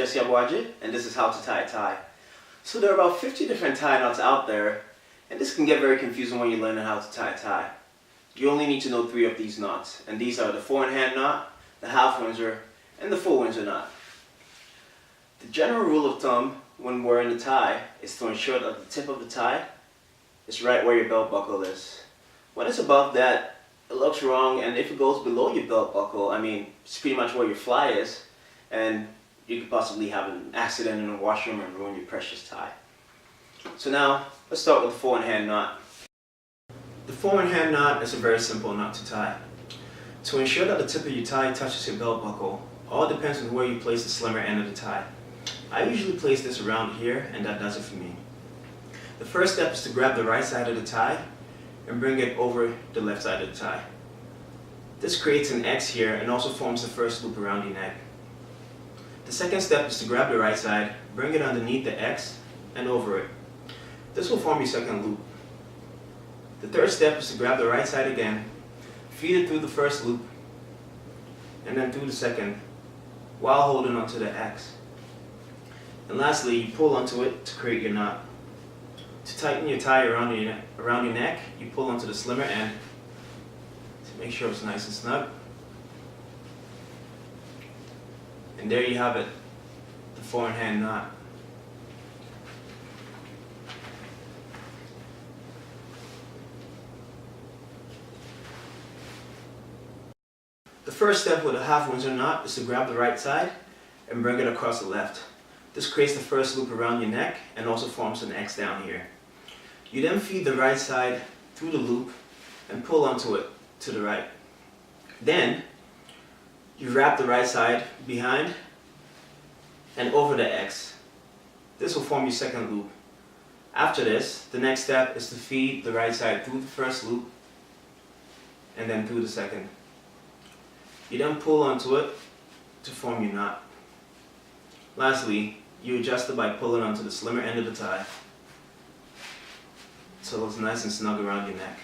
Jesse Aboagye, and this is how to tie a tie. So there are about 50 different tie knots out there, and this can get very confusing when you're learning how to tie a tie. You only need to know 3 of these knots, and these are the 4-in-hand knot, the half Windsor, and the full Windsor knot. The general rule of thumb when wearing a tie is to ensure that the tip of the tie is right where your belt buckle is. When it's above that, it looks wrong, and if it goes below your belt buckle, it's pretty much where your fly is, and you could possibly have an accident in the washroom and ruin your precious tie. So now, let's start with the 4-in-hand knot. The 4-in-hand knot is a very simple knot to tie. To ensure that the tip of your tie touches your belt buckle, all depends on where you place the slimmer end of the tie. I usually place this around here, and that does it for me. The first step is to grab the right side of the tie and bring it over the left side of the tie. This creates an X here and also forms the first loop around your neck. The second step is to grab the right side, bring it underneath the X and over it. This will form your second loop. The third step is to grab the right side again, feed it through the first loop, and then through the second, while holding onto the X. And lastly, you pull onto it to create your knot. To tighten your tie around your neck, you pull onto the slimmer end to make sure it's nice and snug. And there you have it, the 4-in-hand knot. The first step with a half Windsor knot is to grab the right side and bring it across the left. This creates the first loop around your neck and also forms an X down here. You then feed the right side through the loop and pull onto it to the right. Then you wrap the right side behind and over the X. This will form your second loop. After this, the next step is to feed the right side through the first loop and then through the second. You then pull onto it to form your knot. Lastly, you adjust it by pulling onto the slimmer end of the tie so it's nice and snug around your neck.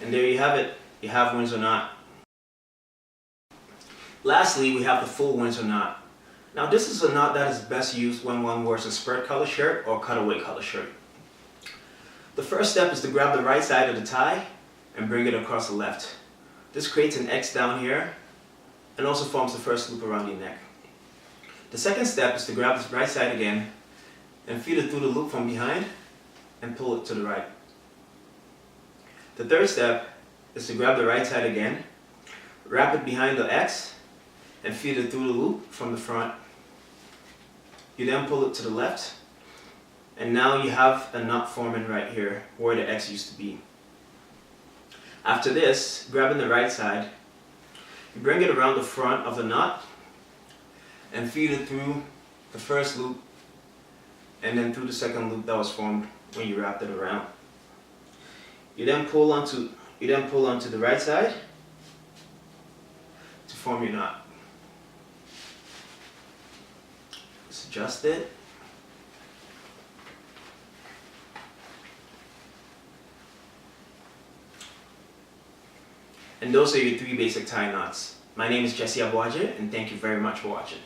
And there you have it, you have Windsor knot. Lastly, we have the full Windsor knot. Now this is a knot that is best used when one wears a skirt color shirt or cutaway color shirt. The first step is to grab the right side of the tie and bring it across the left. This creates an X down here and also forms the first loop around your neck. The second step is to grab the right side again and feed it through the loop from behind and pull it to the right. The third step is to grab the right side again, wrap it behind the X and feed it through the loop from the front. You then pull it to the left, and now you have a knot forming right here where the X used to be. After this, grabbing the right side, you bring it around the front of the knot and feed it through the first loop and then through the second loop that was formed when you wrapped it around. You then pull onto the right side to form your knot. Just adjust it. And those are your 3 basic tie knots. My name is Jesse Aboagye, and thank you very much for watching.